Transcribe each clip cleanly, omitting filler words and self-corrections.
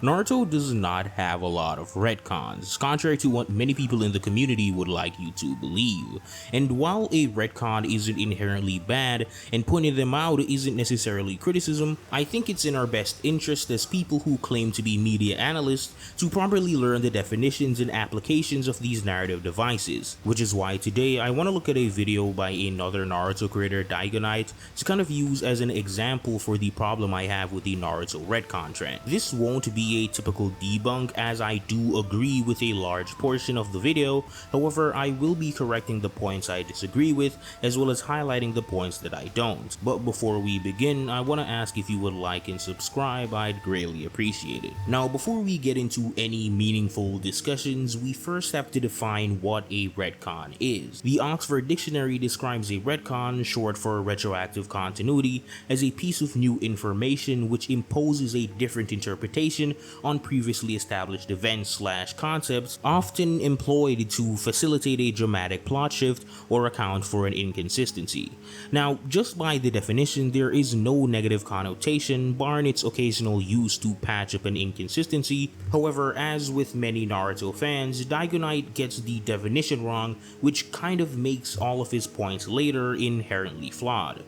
Naruto does not have a lot of retcons, contrary to what many people in the community would like you to believe. And while a retcon isn't inherently bad, and pointing them out isn't necessarily criticism, I think it's in our best interest as people who claim to be media analysts to properly learn the definitions and applications of these narrative devices, which is why today I want to look at a video by another Naruto creator, Dygoknight, to kind of use as an example for the problem I have with the Naruto retcon trend. This won't be a typical debunk, as I do agree with a large portion of the video. However, I will be correcting the points I disagree with, as well as highlighting the points that I don't. But before we begin, I want to ask if you would like and subscribe. I'd greatly appreciate it. Now, before we get into any meaningful discussions, we first have to define what a retcon is. The Oxford Dictionary describes a retcon, short for retroactive continuity, as a piece of new information which imposes a different interpretation on previously established events/concepts, often employed to facilitate a dramatic plot shift or account for an inconsistency. Now, just by the definition, there is no negative connotation, barring its occasional use to patch up an inconsistency. However, as with many Naruto fans, Dygoknight gets the definition wrong, which kind of makes all of his points later inherently flawed.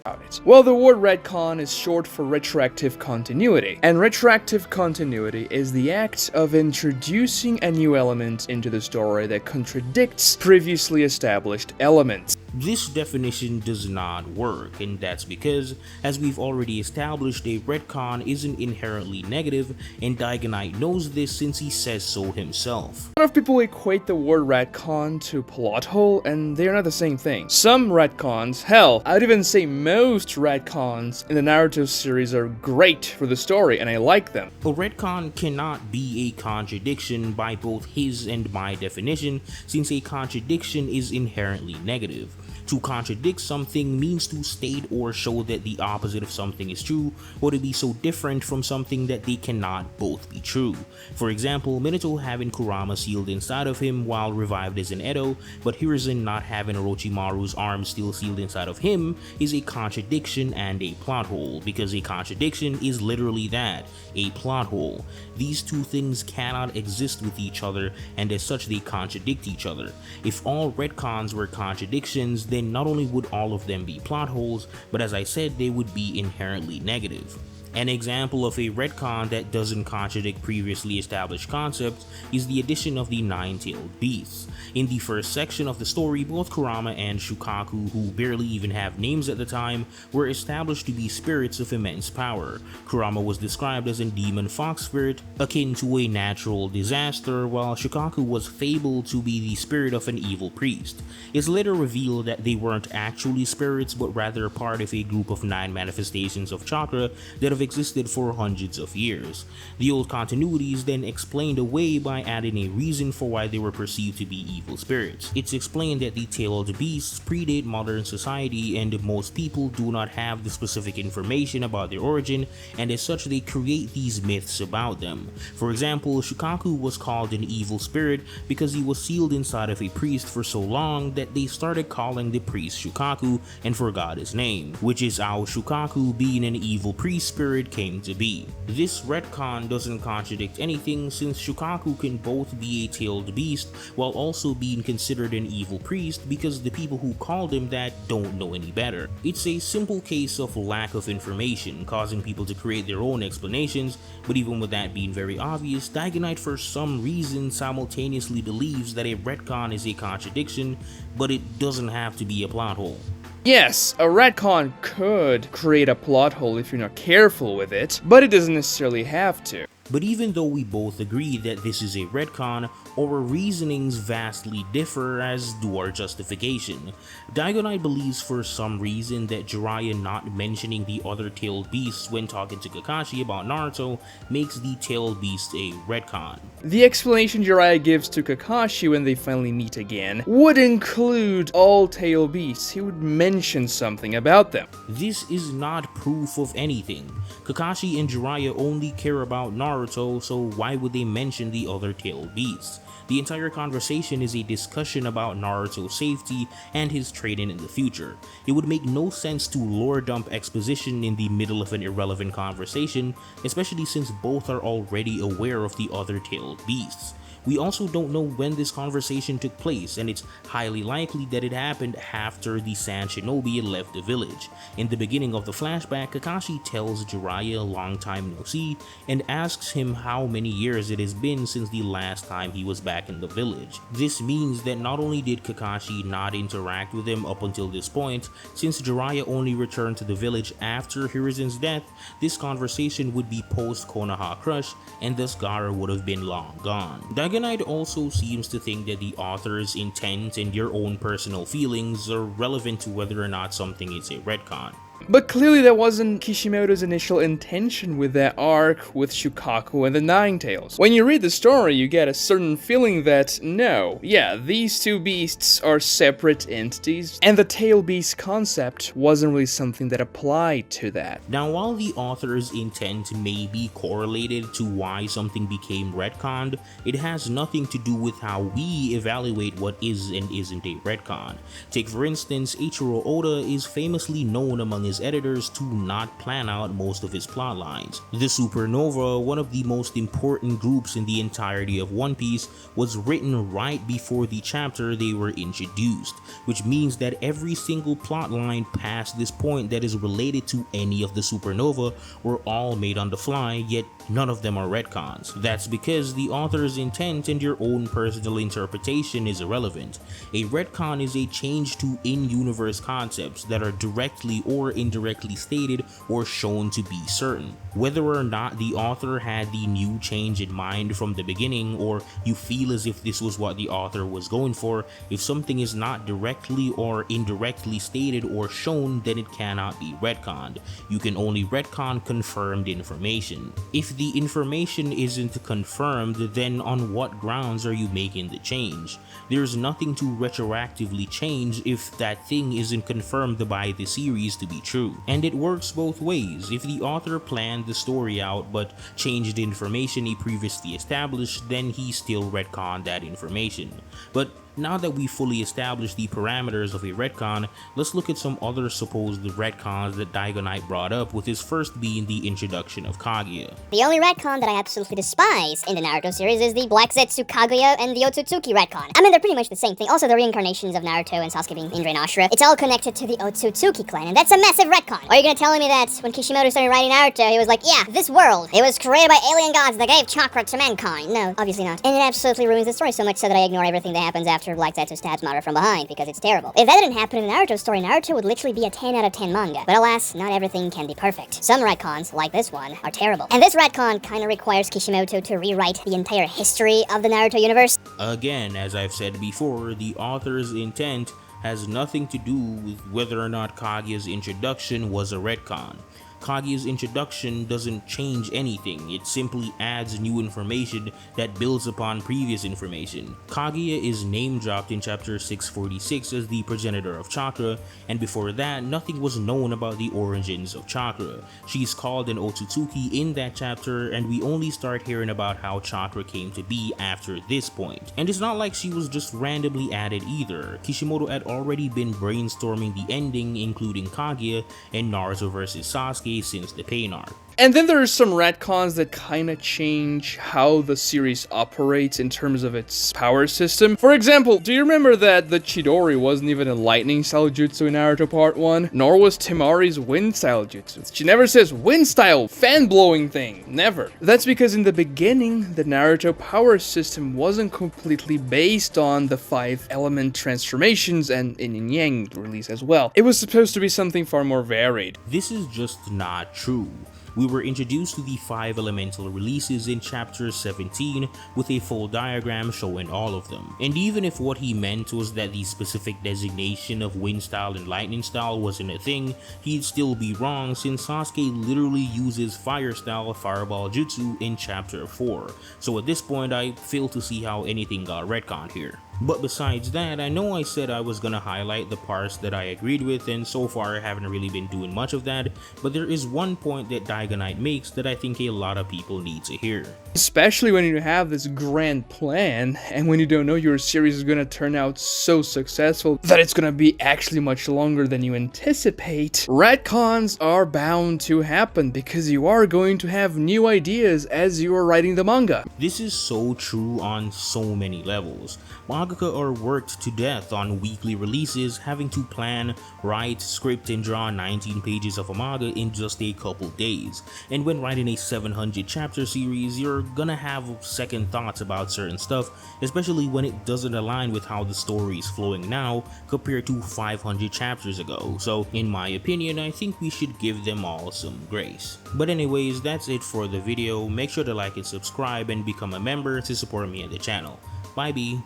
Well, the word retcon is short for retroactive continuity, and retroactive continuity is the act of introducing a new element into the story that contradicts previously established elements. This definition does not work, and that's because, as we've already established, a retcon isn't inherently negative, and Dygoknight knows this since he says so himself. A lot of people equate the word retcon to plot hole, and they're not the same thing. Some retcons, hell, I'd even say most retcons in the Naruto series are great for the story, and I like them. A retcon cannot be a contradiction by both his and my definition, since a contradiction is inherently negative. To contradict something means to state or show that the opposite of something is true, or to be so different from something that they cannot both be true. For example, Minato having Kurama sealed inside of him while revived as an Edo, but Hiruzen not having Orochimaru's arm still sealed inside of him is a contradiction and a plot hole, because a contradiction is literally that, a plot hole. These two things cannot exist with each other, and as such they contradict each other. If all retcons were contradictions, then not only would all of them be plot holes, but as I said, they would be inherently negative. An example of a retcon that doesn't contradict previously established concepts is the addition of the nine-tailed beasts. In the first section of the story, both Kurama and Shukaku, who barely even have names at the time, were established to be spirits of immense power. Kurama was described as a demon fox spirit, akin to a natural disaster, while Shukaku was fabled to be the spirit of an evil priest. It's later revealed that they weren't actually spirits, but rather part of a group of 9 manifestations of chakra that have existed for hundreds of years. The old continuity is then explained away by adding a reason for why they were perceived to be evil spirits. It's explained that the tailed beasts predate modern society, and most people do not have the specific information about their origin, and as such they create these myths about them. For example, Shukaku was called an evil spirit because he was sealed inside of a priest for so long that they started calling the priest Shukaku and forgot his name, which is how Shukaku, being an evil priest spirit, came to be. This retcon doesn't contradict anything, since Shukaku can both be a tailed beast while also being considered an evil priest, because the people who called him that don't know any better. It's a simple case of lack of information causing people to create their own explanations, but even with that being very obvious, Dygoknight for some reason simultaneously believes that a retcon is a contradiction, but it doesn't have to be a plot hole. Yes, a retcon could create a plot hole if you're not careful with it, but it doesn't necessarily have to. But even though we both agree that this is a retcon, our reasonings vastly differ, as do our justification. Dygoknight believes for some reason that Jiraiya not mentioning the other tailed beasts when talking to Kakashi about Naruto makes the tailed beast a retcon. The explanation Jiraiya gives to Kakashi when they finally meet again would include all tailed beasts. He would mention something about them. This is not proof of anything. Kakashi and Jiraiya only care about Naruto Naruto, so why would they mention the other tailed beasts? The entire conversation is a discussion about Naruto's safety and his training in the future. It would make no sense to lore dump exposition in the middle of an irrelevant conversation, especially since both are already aware of the other tailed beasts. We also don't know when this conversation took place, and it's highly likely that it happened after the Sand Shinobi left the village. In the beginning of the flashback, Kakashi tells Jiraiya long time no see and asks him how many years it has been since the last time he was back in the village. This means that not only did Kakashi not interact with him up until this point, since Jiraiya only returned to the village after Hiruzen's death, this conversation would be post Konoha Crush, and thus Gaara would have been long gone. Dygoknight also seems to think that the author's intent and your own personal feelings are relevant to whether or not something is a retcon. But clearly that wasn't Kishimoto's initial intention with that arc with Shukaku and the Ninetales. When you read the story, you get a certain feeling that, no, yeah, these two beasts are separate entities, and the tail beast concept wasn't really something that applied to that. Now, while the author's intent may be correlated to why something became retconned, it has nothing to do with how we evaluate what is and isn't a retcon. Take for instance, Eiichiro Oda is famously known among his editors to not plan out most of his plot lines. The Supernova, one of the most important groups in the entirety of One Piece, was written right before the chapter they were introduced, which means that every single plot line past this point that is related to any of the Supernova were all made on the fly, yet none of them are retcons. That's because the author's intent and your own personal interpretation is irrelevant. A retcon is a change to in-universe concepts that are directly or indirectly stated or shown to be certain. Whether or not the author had the new change in mind from the beginning, or you feel as if this was what the author was going for, if something is not directly or indirectly stated or shown, then it cannot be retconned. You can only retcon confirmed information. If the information isn't confirmed, then on what grounds are you making the change? There's nothing to retroactively change if that thing isn't confirmed by the series to be true. And it works both ways. If the author planned the story out but changed the information he previously established, then he still retconned that information. But now that we fully established the parameters of a retcon, let's look at some other supposed retcons that Dygoknight brought up, with his first being the introduction of Kaguya. The only retcon that I absolutely despise in the Naruto series is the Black Zetsu Kaguya and the Otsutsuki retcon. I mean, they're pretty much the same thing. Also, the reincarnations of Naruto and Sasuke being Indra and Ashura, it's all connected to the Otsutsuki clan, and that's a massive retcon. Or are you gonna tell me that when Kishimoto started writing Naruto, he was like, yeah, this world, it was created by alien gods that gave chakra to mankind? No, obviously not. And it absolutely ruins the story so much so that I ignore everything that happens after Black Zetsu stabs Madara from behind, because it's terrible. If that didn't happen in the Naruto story, Naruto would literally be a 10 out of 10 manga. But alas, not everything can be perfect. Some retcons, like this one, are terrible. And this retcon kinda requires Kishimoto to rewrite the entire history of the Naruto universe. Again, as I've said before, the author's intent has nothing to do with whether or not Kaguya's introduction was a retcon. Kaguya's introduction doesn't change anything, it simply adds new information that builds upon previous information. Kaguya is name dropped in chapter 646 as the progenitor of chakra, and before that, nothing was known about the origins of chakra. She's called an Otsutsuki in that chapter, and we only start hearing about how chakra came to be after this point. And it's not like she was just randomly added either. Kishimoto had already been brainstorming the ending, including Kaguya and Naruto vs Sasuke since the Pain arc. And then there are some retcons that kinda change how the series operates in terms of its power system. For example, do you remember that the Chidori wasn't even a lightning style jutsu in Naruto Part 1? Nor was Temari's wind style jutsu. She never says wind style, fan blowing thing. Never. That's because in the beginning, the Naruto power system wasn't completely based on the 5 element transformations and Yin and Yang release as well. It was supposed to be something far more varied. This is just not true. We were introduced to the 5 elemental releases in chapter 17 with a full diagram showing all of them. And even if what he meant was that the specific designation of wind style and lightning style wasn't a thing, he'd still be wrong since Sasuke literally uses fire style fireball jutsu in chapter 4. So at this point I fail to see how anything got retconned here. But besides that, I know I said I was gonna highlight the parts that I agreed with, and so far I haven't really been doing much of that, but there is one point that Dygoknight makes that I think a lot of people need to hear. Especially when you have this grand plan, and when you don't know your series is gonna turn out so successful that it's gonna be actually much longer than you anticipate. Retcons are bound to happen because you are going to have new ideas as you are writing the manga. This is so true on so many levels. Mangaka are worked to death on weekly releases, having to plan, write, script, and draw 19 pages of a manga in just a couple days. And when writing a 700 chapter series, you're gonna have second thoughts about certain stuff, especially when it doesn't align with how the story is flowing now compared to 500 chapters ago. So in my opinion, I think we should give them all some grace. But anyways, that's it for the video. Make sure to like and subscribe and become a member to support me and the channel. Bye B.